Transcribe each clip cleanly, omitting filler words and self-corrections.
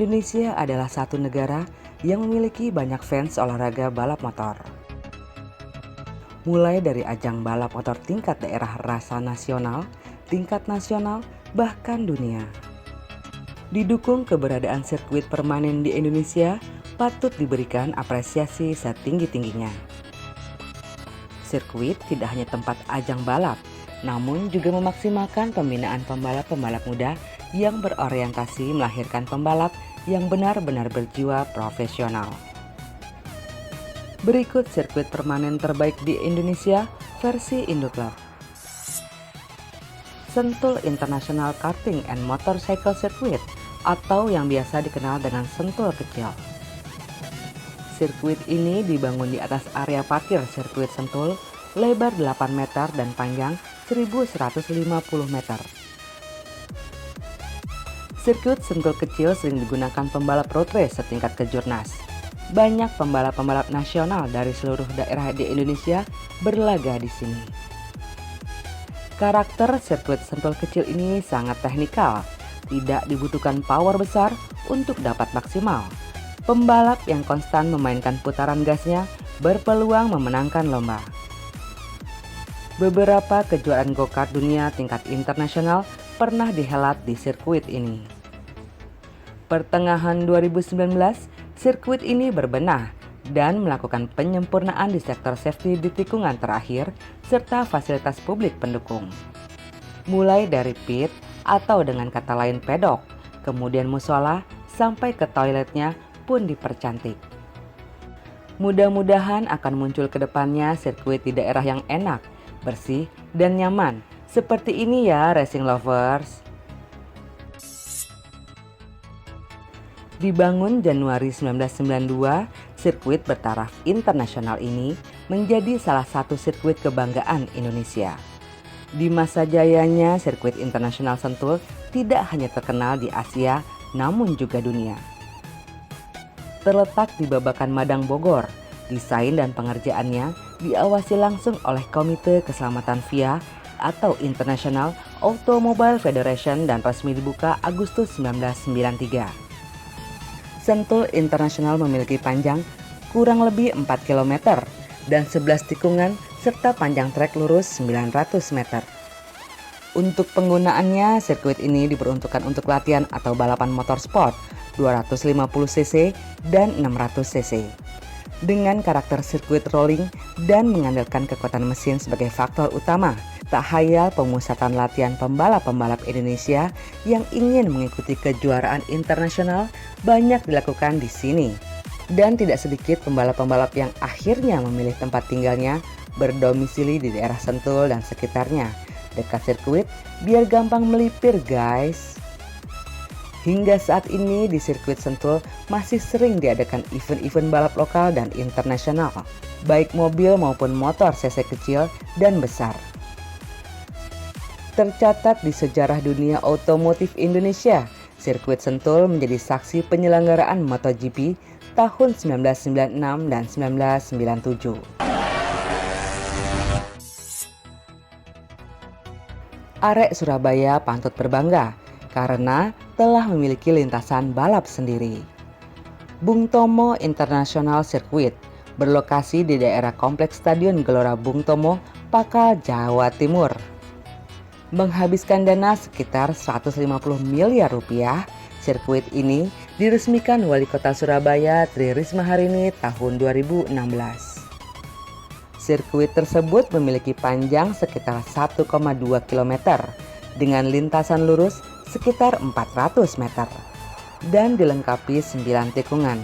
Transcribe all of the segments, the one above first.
Indonesia adalah satu negara yang memiliki banyak fans olahraga balap motor. Mulai dari ajang balap motor tingkat daerah rasa nasional, tingkat nasional, bahkan dunia. Didukung keberadaan sirkuit permanen di Indonesia, patut diberikan apresiasi setinggi-tingginya. Sirkuit tidak hanya tempat ajang balap, namun juga memaksimalkan pembinaan pembalap-pembalap muda yang berorientasi melahirkan pembalap yang benar-benar berjiwa profesional. Berikut sirkuit permanen terbaik di Indonesia versi Indoclub. Sentul International Karting and Motorcycle Circuit atau yang biasa dikenal dengan Sentul Kecil. Sirkuit ini dibangun di atas area parkir sirkuit Sentul, lebar 8 meter dan panjang 1150 meter. Sirkuit Sentul Kecil sering digunakan pembalap road race setingkat kejurnas. Banyak pembalap-pembalap nasional dari seluruh daerah di Indonesia berlaga di sini. Karakter sirkuit Sentul Kecil ini sangat teknikal, tidak dibutuhkan power besar untuk dapat maksimal. Pembalap yang konstan memainkan putaran gasnya berpeluang memenangkan lomba. Beberapa kejuaraan go-kart dunia tingkat internasional pernah dihelat di sirkuit ini. Pertengahan 2019, sirkuit ini berbenah dan melakukan penyempurnaan di sektor safety di tikungan terakhir serta fasilitas publik pendukung. Mulai dari pit atau dengan kata lain pedok, kemudian musola sampai ke toiletnya pun dipercantik. Mudah-mudahan akan muncul ke depannya sirkuit di daerah yang enak, bersih, dan nyaman. Seperti ini ya racing lovers. Dibangun Januari 1992, sirkuit bertaraf internasional ini menjadi salah satu sirkuit kebanggaan Indonesia. Di masa jayanya, sirkuit internasional Sentul tidak hanya terkenal di Asia, namun juga dunia. Terletak di Babakan Madang Bogor, desain dan pengerjaannya diawasi langsung oleh Komite Keselamatan FIA atau International Automobile Federation dan resmi dibuka Agustus 1993. Sentul International memiliki panjang kurang lebih 4 km dan 11 tikungan serta panjang trek lurus 900 meter. Untuk penggunaannya, sirkuit ini diperuntukkan untuk latihan atau balapan motorsport 250 cc dan 600 cc. Dengan karakter sirkuit rolling dan mengandalkan kekuatan mesin sebagai faktor utama, tak hayal pemusatan latihan pembalap-pembalap Indonesia yang ingin mengikuti kejuaraan internasional banyak dilakukan di sini. Dan tidak sedikit pembalap-pembalap yang akhirnya memilih tempat tinggalnya berdomisili di daerah Sentul dan sekitarnya, dekat sirkuit biar gampang melipir guys. Hingga saat ini di sirkuit Sentul masih sering diadakan event-event balap lokal dan internasional, baik mobil maupun motor cc kecil dan besar. Tercatat di sejarah dunia otomotif Indonesia, sirkuit Sentul menjadi saksi penyelenggaraan MotoGP tahun 1996 dan 1997. Arek Surabaya patut berbangga karena telah memiliki lintasan balap sendiri. Bung Tomo International Circuit berlokasi di daerah Kompleks Stadion Gelora Bung Tomo, Pakal, Jawa Timur. Menghabiskan dana sekitar 150 miliar rupiah, sirkuit ini diresmikan Wali Kota Surabaya Tri Risma Harini tahun 2016. Sirkuit tersebut memiliki panjang sekitar 1,2 km dengan lintasan lurus sekitar 400 meter dan dilengkapi 9 tikungan.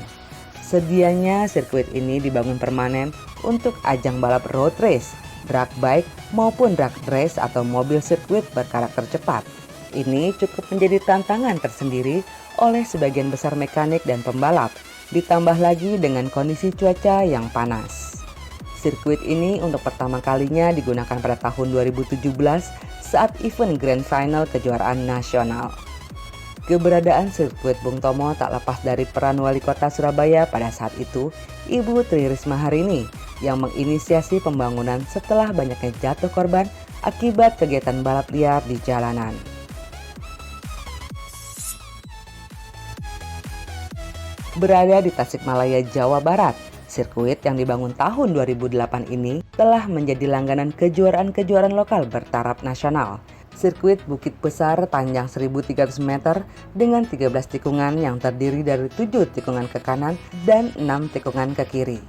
Sedianya sirkuit ini dibangun permanen untuk ajang balap road race, drag bike maupun drag race atau mobil sirkuit berkarakter cepat. Ini cukup menjadi tantangan tersendiri oleh sebagian besar mekanik dan pembalap, ditambah lagi dengan kondisi cuaca yang panas. Sirkuit ini untuk pertama kalinya digunakan pada tahun 2017 saat event Grand Final kejuaraan nasional. Keberadaan sirkuit Bung Tomo tak lepas dari peran Wali Kota Surabaya pada saat itu, Ibu Tri Risma Harini, yang menginisiasi pembangunan setelah banyaknya jatuh korban akibat kegiatan balap liar di jalanan. Berada di Tasikmalaya, Jawa Barat, sirkuit yang dibangun tahun 2008 ini telah menjadi langganan kejuaraan-kejuaraan lokal bertaraf nasional. Sirkuit Bukit Besar panjang 1.300 meter dengan 13 tikungan yang terdiri dari 7 tikungan ke kanan dan 6 tikungan ke kiri.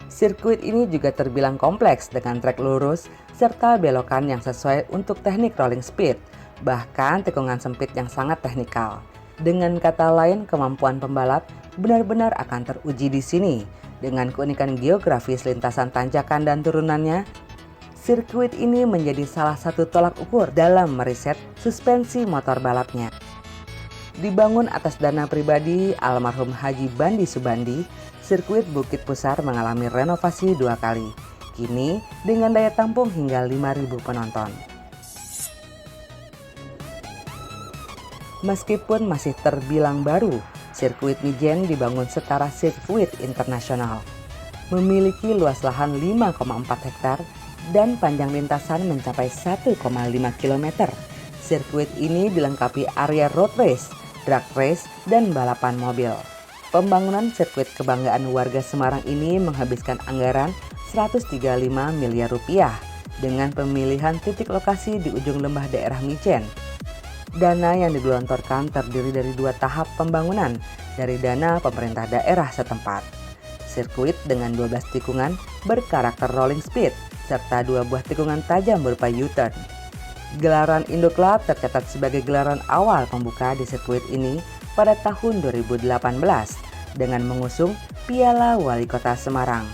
Sirkuit ini juga terbilang kompleks dengan trek lurus serta belokan yang sesuai untuk teknik rolling speed, bahkan tikungan sempit yang sangat teknikal. Dengan kata lain, kemampuan pembalap benar-benar akan teruji di sini. Dengan keunikan geografis lintasan tanjakan dan turunannya, sirkuit ini menjadi salah satu tolak ukur dalam meriset suspensi motor balapnya. Dibangun atas dana pribadi almarhum Haji Bandi Subandi, sirkuit Bukit Besar mengalami renovasi 2 kali. Kini dengan daya tampung hingga 5.000 penonton. Meskipun masih terbilang baru, sirkuit Mijen dibangun setara sirkuit internasional. Memiliki luas lahan 5,4 hektar dan panjang lintasan mencapai 1,5 km. Sirkuit ini dilengkapi area road race, drag race, dan balapan mobil. Pembangunan sirkuit kebanggaan warga Semarang ini menghabiskan anggaran 135 miliar rupiah dengan pemilihan titik lokasi di ujung lembah daerah Mijen. Dana yang digelontorkan terdiri dari 2 tahap pembangunan dari dana pemerintah daerah setempat. Sirkuit dengan 12 tikungan berkarakter rolling speed serta 2 buah tikungan tajam berupa U-turn. Gelaran Indo Club tercatat sebagai gelaran awal pembuka di sirkuit ini pada tahun 2018 dengan mengusung Piala Wali Kota Semarang.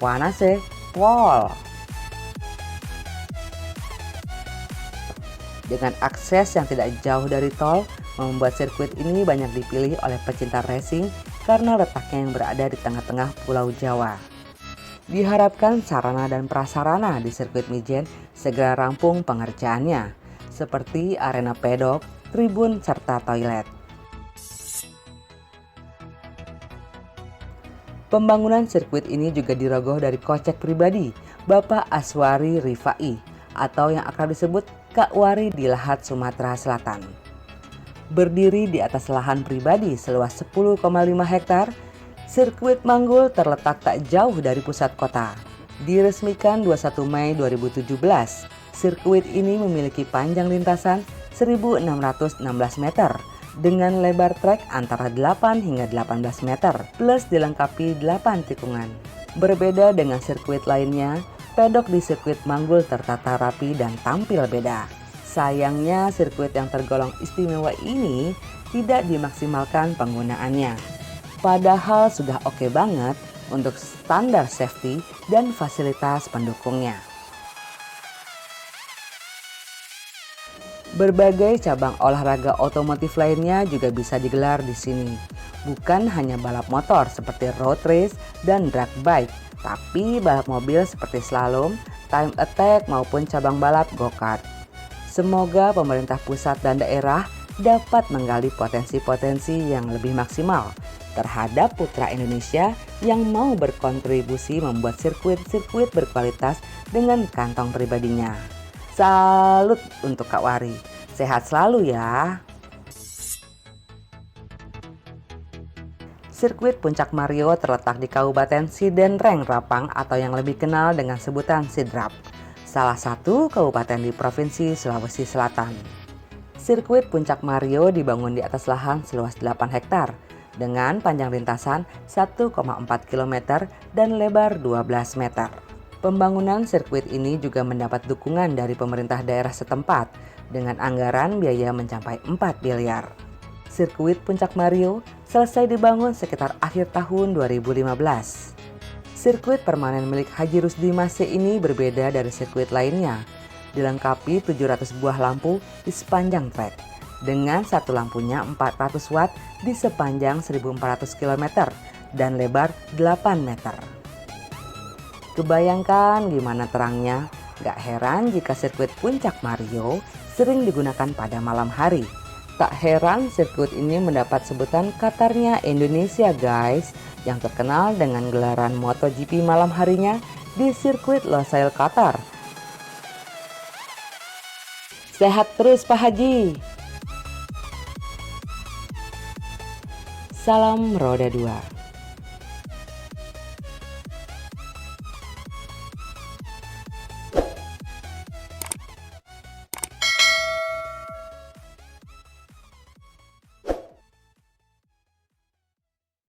Puanase Pol. Dengan akses yang tidak jauh dari tol, membuat sirkuit ini banyak dipilih oleh pecinta racing karena letaknya yang berada di tengah-tengah Pulau Jawa. Diharapkan sarana dan prasarana di sirkuit Mijen segera rampung pengerjaannya, seperti arena pedok, tribun, serta toilet. Pembangunan sirkuit ini juga dirogoh dari kocek pribadi, Bapak Aswari Rifai, atau yang akrab disebut Kak Wari di Lahat, Sumatera Selatan. Berdiri di atas lahan pribadi seluas 10,5 hektar, sirkuit Manggul terletak tak jauh dari pusat kota. Diresmikan 21 Mei 2017, sirkuit ini memiliki panjang lintasan 1.616 meter dengan lebar trek antara 8 hingga 18 meter plus dilengkapi 8 tikungan. Berbeda dengan sirkuit lainnya, pedok di sirkuit Manggul tertata rapi dan tampil beda. Sayangnya sirkuit yang tergolong istimewa ini tidak dimaksimalkan penggunaannya. Padahal sudah oke banget untuk standar safety dan fasilitas pendukungnya. Berbagai cabang olahraga otomotif lainnya juga bisa digelar di sini. Bukan hanya balap motor seperti road race dan drag bike, tapi balap mobil seperti slalom, time attack maupun cabang balap go-kart. Semoga pemerintah pusat dan daerah dapat menggali potensi-potensi yang lebih maksimal terhadap putra Indonesia yang mau berkontribusi membuat sirkuit-sirkuit berkualitas dengan kantong pribadinya. Salut untuk Kak Wari, sehat selalu ya. Sirkuit Puncak Mario terletak di Kabupaten Sidenreng Rapang atau yang lebih kenal dengan sebutan Sidrap, salah satu kabupaten di Provinsi Sulawesi Selatan. Sirkuit Puncak Mario dibangun di atas lahan seluas 8 hektar dengan panjang lintasan 1,4 km dan lebar 12 meter. Pembangunan sirkuit ini juga mendapat dukungan dari pemerintah daerah setempat dengan anggaran biaya mencapai 4 miliar. Sirkuit Puncak Mario selesai dibangun sekitar akhir tahun 2015. Sirkuit permanen milik Haji Rusdi Masih ini berbeda dari sirkuit lainnya, dilengkapi 700 buah lampu di sepanjang trek, dengan satu lampunya 400 watt di sepanjang 1.400 km dan lebar 8 meter. Kebayangkan gimana terangnya? Gak heran jika sirkuit Puncak Mario sering digunakan pada malam hari. Tak heran sirkuit ini mendapat sebutan Qatarnya Indonesia guys, yang terkenal dengan gelaran MotoGP malam harinya di sirkuit Losail Qatar. Sehat terus Pak Haji. Salam Roda 2.